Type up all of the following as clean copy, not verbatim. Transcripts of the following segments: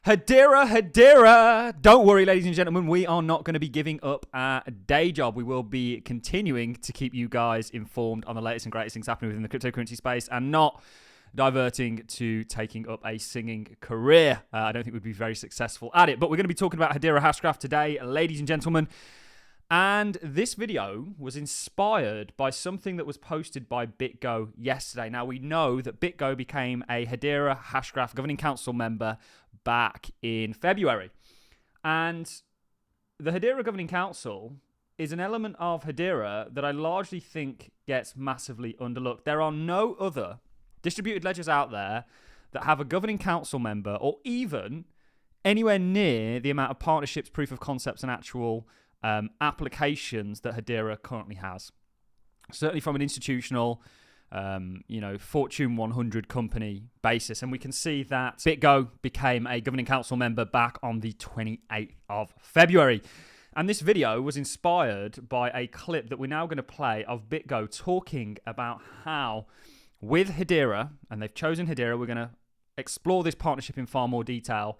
Hedera. Don't worry, ladies and gentlemen, we are not going to be giving up our day job. We will be continuing to keep you guys informed on the latest and greatest things happening within the cryptocurrency space and not diverting to taking up a singing career. I don't think we'd be very successful at it, but we're going to be talking about Hedera Hashgraph today, ladies and gentlemen. And this video was inspired by something that was posted by BitGo yesterday. Now, we know that BitGo became a Hedera Hashgraph Governing Council member back in February. And the Hedera Governing Council is an element of Hedera that I largely think gets massively underlooked. There are no other distributed ledgers out there that have a Governing Council member or even anywhere near the amount of partnerships, proof of concepts, and actual applications that Hedera currently has. Certainly from an institutional, Fortune 100 company basis. And we can see that BitGo became a Governing Council member back on the 28th of February. And this video was inspired by a clip that we're now going to play of BitGo talking about how with Hedera, and they've chosen Hedera, we're going to explore this partnership in far more detail.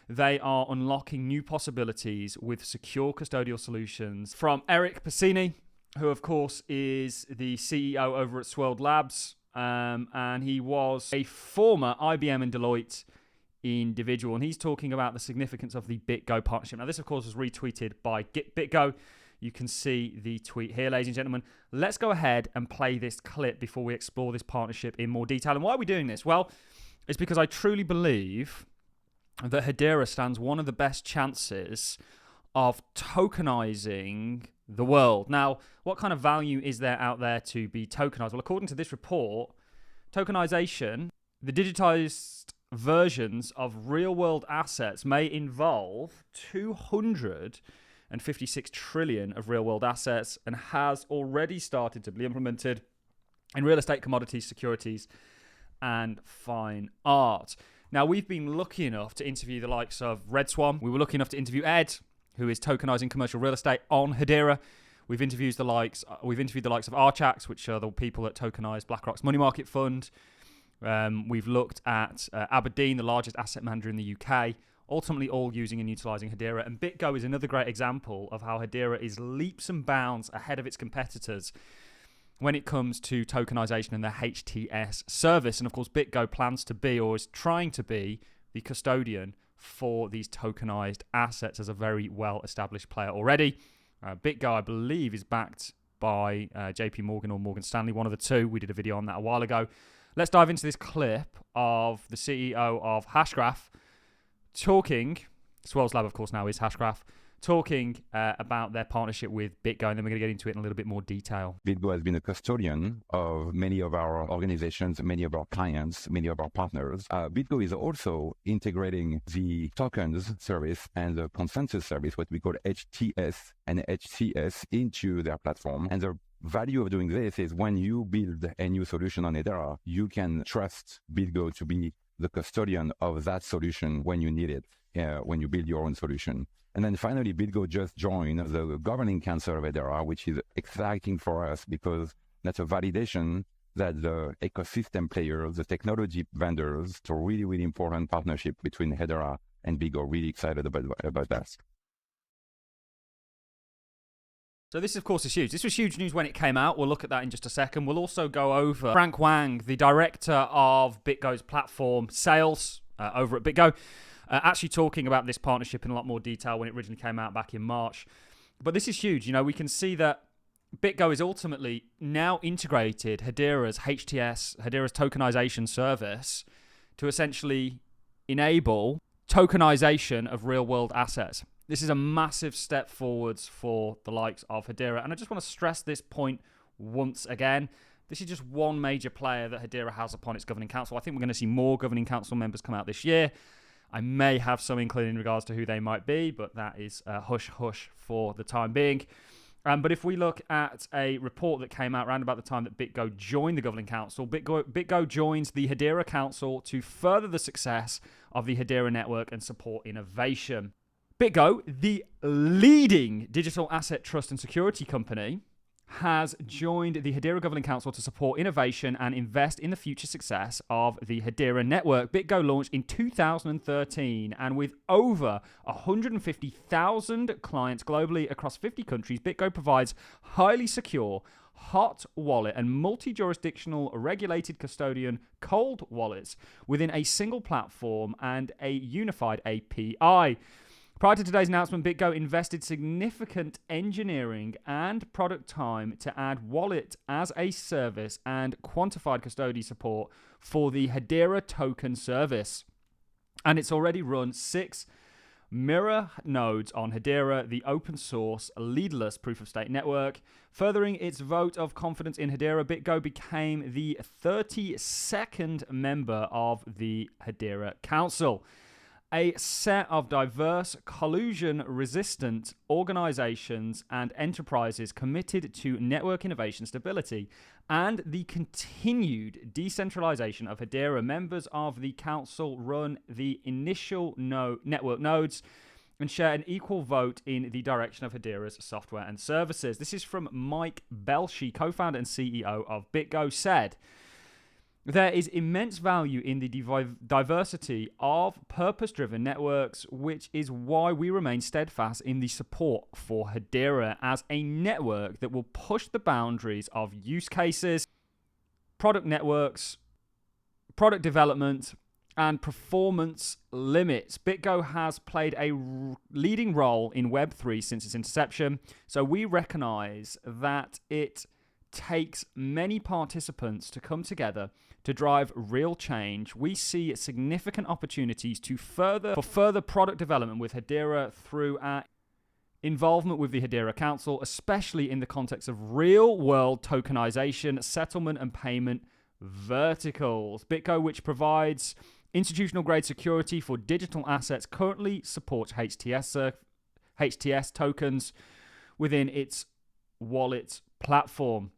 They are unlocking new possibilities with secure custodial solutions from Eric Pacini, who, of course, is the CEO over at Swirled Labs. And he was a former IBM and Deloitte individual. And he's talking about the significance of the BitGo partnership. Now, this, of course, was retweeted by BitGo. You can see the tweet here, ladies and gentlemen. Let's go ahead and play this clip before we explore this partnership in more detail. And why are we doing this? Well, it's because I truly believe that Hedera stands one of the best chances of tokenizing the world. Now, what kind of value is there out there to be tokenized? Well, according to this report, tokenization, the digitized versions of real-world assets may involve 256 trillion of real-world assets and has already started to be implemented in real estate, commodities, securities, and fine art. Now, we've been lucky enough to interview the likes of Red Swan. We were lucky enough to interview Ed, who is tokenizing commercial real estate on Hedera. We've interviewed the likes of Archax, which are the people that tokenize BlackRock's money market fund. We've looked at Aberdeen, the largest asset manager in the UK, ultimately all using and utilizing Hedera. And BitGo is another great example of how Hedera is leaps and bounds ahead of its competitors when it comes to tokenization and the HTS service. And of course, BitGo plans to be, or is trying to be, the custodian for these tokenized assets as a very well-established player already. BitGo, I believe, is backed by JP Morgan or Morgan Stanley, one of the two. We did a video on that a while ago. Let's dive into this clip of the CEO of Hashgraph talking, Swirled Lab, of course, now is Hashgraph, talking about their partnership with BitGo, and then we're going to get into it in a little bit more detail. BitGo has been a custodian of many of our organizations, many of our clients, many of our partners. BitGo is also integrating the tokens service and the consensus service, what we call HTS and HCS, into their platform. And the value of doing this is when you build a new solution on Hedera, you can trust BitGo to be the custodian of that solution when you need it, when you build your own solution. And then finally, BitGo just joined the Governing Council of Hedera, which is exciting for us because that's a validation that the ecosystem players, the technology vendors, it's a really, really important partnership between Hedera and BitGo. Really excited about that. So this, of course, is huge. This was huge news when it came out. We'll look at that in just a second. We'll also go over Frank Wang, the director of BitGo's platform sales over at BitGo, actually talking about this partnership in a lot more detail when it originally came out back in March. But this is huge. You know, we can see that BitGo is ultimately now integrated Hedera's HTS, Hedera's tokenization service, to essentially enable tokenization of real-world assets. This is a massive step forwards for the likes of Hedera. And I just want to stress this point once again. This is just one major player that Hedera has upon its governing council. I think we're going to see more governing council members come out this year. I may have some inkling in regards to who they might be, but that is hush-hush for the time being. But if we look at a report that came out around about the time that BitGo joined the governing council, BitGo joins the Hedera Council to further the success of the Hedera network and support innovation. BitGo, the leading digital asset trust and security company, has joined the Hedera Governing Council to support innovation and invest in the future success of the Hedera network. BitGo launched in 2013, and with over 150,000 clients globally across 50 countries, BitGo provides highly secure, hot wallet and multi-jurisdictional regulated custodian cold wallets within a single platform and a unified API. Prior to today's announcement, BitGo invested significant engineering and product time to add wallet as a service and quantified custody support for the Hedera token service. And it's already run 6 mirror nodes on Hedera, the open source leadless proof of stake network. Furthering its vote of confidence in Hedera, BitGo became the 32nd member of the Hedera Council, a set of diverse, collusion-resistant organizations and enterprises committed to network innovation stability and the continued decentralization of Hedera. Members of the council run the initial network nodes and share an equal vote in the direction of Hedera's software and services. This is from Mike Belshi, co-founder and CEO of BitGo, said, "There is immense value in the diversity of purpose-driven networks, which is why we remain steadfast in the support for Hedera as a network that will push the boundaries of use cases, product networks, product development, and performance limits. BitGo has played a leading role in Web3 since its inception, so we recognize that it takes many participants to come together to drive real change. We see significant opportunities for further product development with Hedera through our involvement with the Hedera Council, especially in the context of real-world tokenization, settlement, and payment verticals. BitGo, which provides institutional-grade security for digital assets, currently supports HTS tokens within its wallet platform.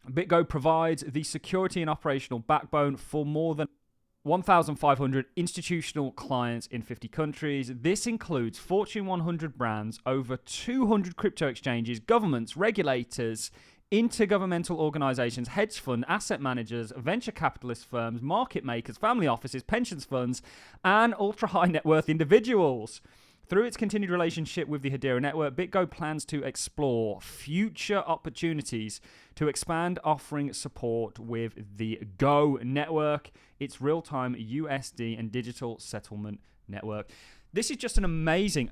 BitGo provides the security and operational backbone for more than 1,500 institutional clients in 50 countries. This includes Fortune 100 brands, over 200 crypto exchanges, governments, regulators, intergovernmental organizations, hedge fund, asset managers, venture capitalist firms, market makers, family offices, pensions funds, and ultra-high net worth individuals. Through its continued relationship with the Hedera network, BitGo plans to explore future opportunities to expand offering support with the Go network, its real-time USD and digital settlement network. This is just an amazing,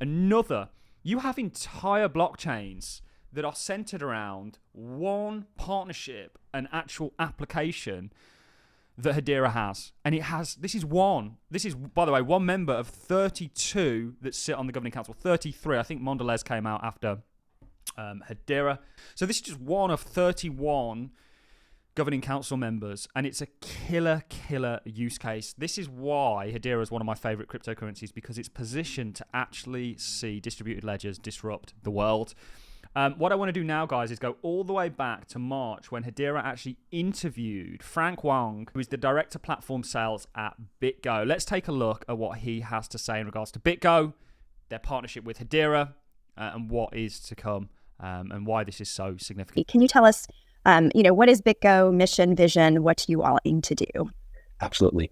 you have entire blockchains that are centered around one partnership, an actual application that Hedera has. And this is, by the way, one member of 32 that sit on the governing council. 33, I think Mondelez came out after Hedera. So this is just one of 31 governing council members, and it's a killer use case. This is why Hedera is one of my favorite cryptocurrencies, because it's positioned to actually see distributed ledgers disrupt the world. What I want to do now, guys, is go all the way back to March when Hedera actually interviewed Frank Wong, who is the Director Platform Sales at BitGo. Let's take a look at what he has to say in regards to BitGo, their partnership with Hedera, and what is to come, and why this is so significant. Can you tell us, what is BitGo, mission, vision? What do you all aim to do? Absolutely.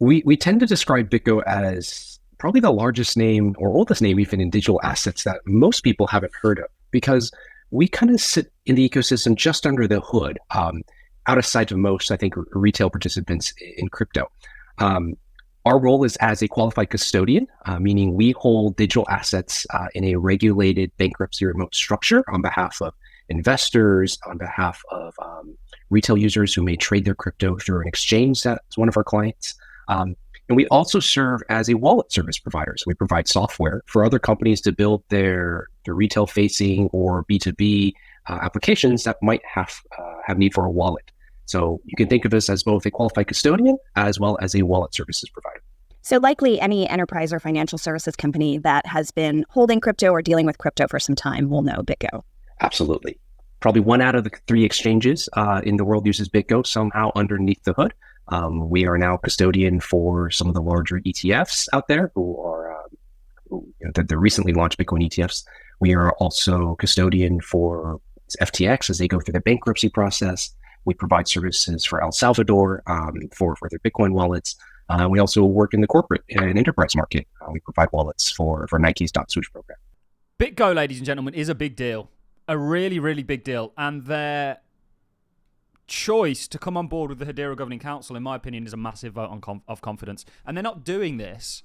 We tend to describe BitGo as probably the largest name or oldest name even in digital assets that most people haven't heard of, because we kind of sit in the ecosystem just under the hood, out of sight of most, I think, retail participants in crypto. Our role is as a qualified custodian, meaning we hold digital assets in a regulated bankruptcy remote structure on behalf of investors, on behalf of retail users who may trade their crypto through an exchange that's one of our clients. And we also serve as a wallet service provider. So we provide software for other companies to build their retail-facing or B2B applications that might have need for a wallet. So you can think of us as both a qualified custodian as well as a wallet services provider. So likely any enterprise or financial services company that has been holding crypto or dealing with crypto for some time will know BitGo. Absolutely. Probably 1 out of the 3 exchanges in the world uses BitGo somehow underneath the hood. We are now custodian for some of the larger ETFs out there who are the recently launched Bitcoin ETFs. We are also custodian for FTX as they go through the bankruptcy process. We provide services for El Salvador for their Bitcoin wallets. We also work in the corporate and enterprise market. We provide wallets for Nike's .swoosh program. BitGo, ladies and gentlemen, is a big deal. A really, really big deal. And their choice to come on board with the Hedera Governing Council, in my opinion, is a massive vote of confidence. And they're not doing this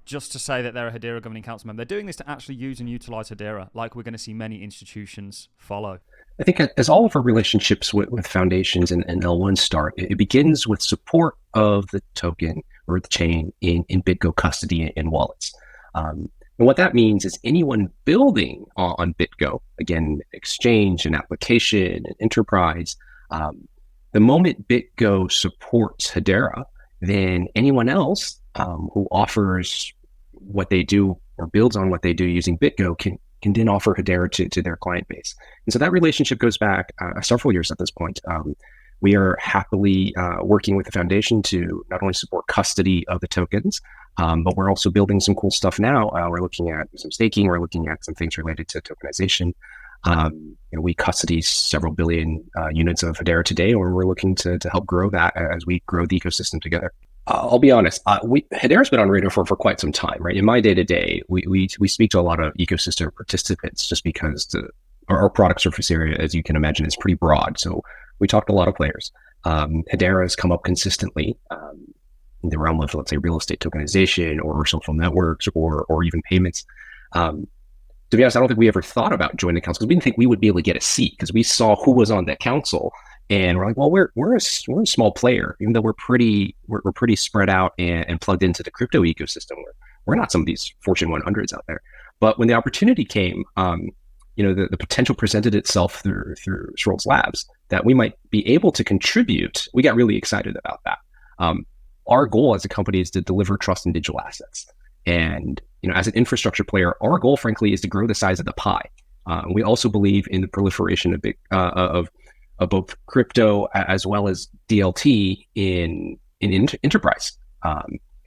just to say that they're a Hedera Governing Council member. They're doing this to actually use and utilize Hedera, like we're going to see many institutions follow. I think as all of our relationships with foundations and L1 start, it begins with support of the token or the chain in BitGo custody and wallets. And what that means is anyone building on BitGo, again, exchange and application and enterprise, the moment BitGo supports Hedera, then anyone else who offers what they do or builds on what they do using BitGo can then offer Hedera to their client base. And so that relationship goes back several years at this point. We are happily working with the foundation to not only support custody of the tokens, but we're also building some cool stuff now. We're looking at some staking. We're looking at some things related to tokenization. We custody several billion units of Hedera today, or we're looking to help grow that as we grow the ecosystem together. I'll be honest, Hedera's been on radar for quite some time, right? In my day-to-day, we speak to a lot of ecosystem participants just because our product surface area, as you can imagine, is pretty broad. So we talk to a lot of players. Hedera has come up consistently in the realm of, let's say, real estate tokenization or social networks or even payments. To be honest, I don't think we ever thought about joining the council because we didn't think we would be able to get a seat because we saw who was on that council. And we're like, well, we're a small player, even though we're pretty spread out and plugged into the crypto ecosystem. We're not some of these Fortune 100s out there. But when the opportunity came, the potential presented itself through Schroll's Labs that we might be able to contribute. We got really excited about that. Our goal as a company is to deliver trust in digital assets. And as an infrastructure player, our goal, frankly, is to grow the size of the pie. We also believe in the proliferation of both crypto as well as DLT in enterprise.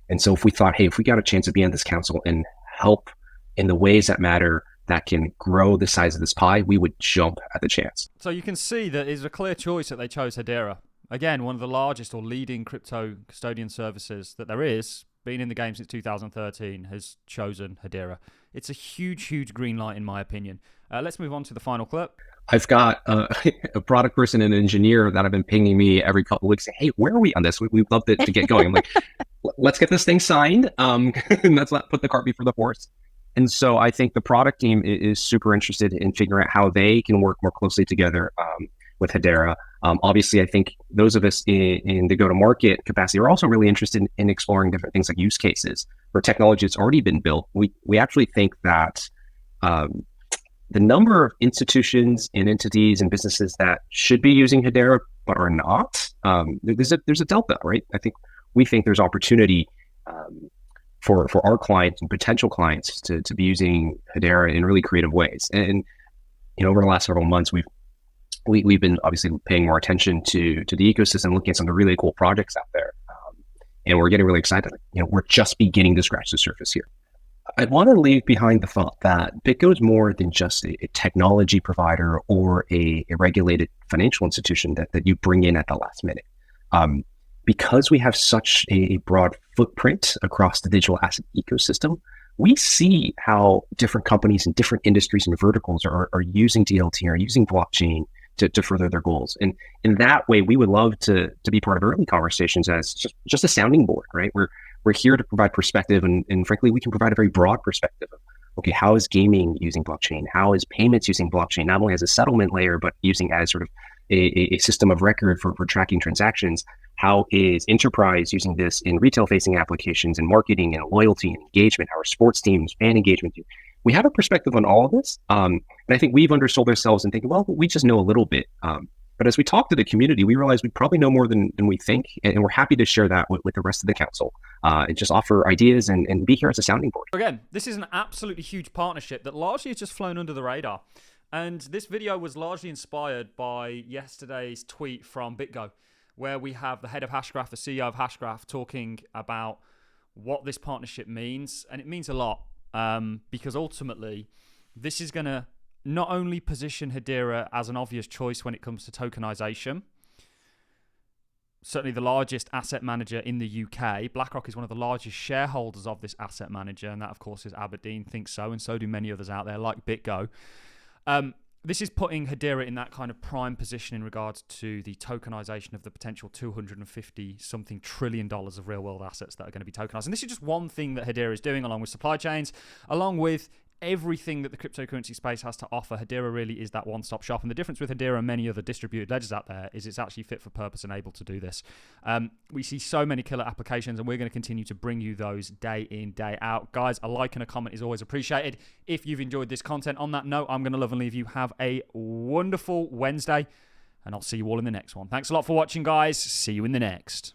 And so if we thought, hey, if we got a chance to be on this council and help in the ways that matter that can grow the size of this pie, we would jump at the chance. So you can see that it's a clear choice that they chose Hedera. Again, one of the largest or leading crypto custodian services that there is, been in the game since 2013, has chosen Hedera. It's a huge, huge green light in my opinion. Let's move on to the final clip. I've got a product person and an engineer that have been pinging me every couple of weeks saying, hey, where are we on this? We'd love to get going. I'm like, let's get this thing signed. And let's not put the cart before the horse. And so I think the product team is super interested in figuring out how they can work more closely together with Hedera. Obviously, I think those of us in the go-to-market capacity are also really interested in exploring different things like use cases for technology that's already been built. We actually think that the number of institutions and entities and businesses that should be using Hedera but are not, there's a delta, right? We think there's opportunity for our clients and potential clients to be using Hedera in really creative ways. And over the last several months, we've been obviously paying more attention to the ecosystem, looking at some of the really cool projects out there, and we're getting really excited. We're just beginning to scratch the surface here. I'd want to leave behind the thought that BitGo is more than just a technology provider or a regulated financial institution that you bring in at the last minute. Because we have such a broad footprint across the digital asset ecosystem, we see how different companies in different industries and verticals are using DLT or using blockchain to further their goals. And in that way, we would love to be part of early conversations as just a sounding board, right? We're here to provide perspective, and frankly, we can provide a very broad perspective of, okay, how is gaming using blockchain? How is payments using blockchain, not only as a settlement layer, but using as sort of a system of record for tracking transactions? How is enterprise using this in retail-facing applications and marketing and loyalty and engagement? How are sports teams, fan engagement? We have a perspective on all of this, and I think we've undersold ourselves and thinking, well, we just know a little bit. But as we talk to the community, we realize we probably know more than we think, and we're happy to share that with the rest of the council and just offer ideas and be here as a sounding board. Again, this is an absolutely huge partnership that largely has just flown under the radar. And this video was largely inspired by yesterday's tweet from BitGo, where we have the head of Hashgraph, the CEO of Hashgraph, talking about what this partnership means. And it means a lot because ultimately this is going to not only position Hedera as an obvious choice when it comes to tokenization, certainly the largest asset manager in the UK. BlackRock is one of the largest shareholders of this asset manager, and that, of course, is Aberdeen thinks so, and so do many others out there, like BitGo. This is putting Hedera in that kind of prime position in regards to the tokenization of the potential $250-something trillion of real-world assets that are going to be tokenized. And this is just one thing that Hedera is doing, along with supply chains, along with everything that the cryptocurrency space has to offer. Hedera really is that one-stop shop. And the difference with Hedera and many other distributed ledgers out there is it's actually fit for purpose and able to do this. We see so many killer applications, and we're going to continue to bring you those day in, day out. Guys, a like and a comment is always appreciated. If you've enjoyed this content, on that note, I'm going to love and leave you. Have a wonderful Wednesday, and I'll see you all in the next one. Thanks a lot for watching, guys. See you in the next.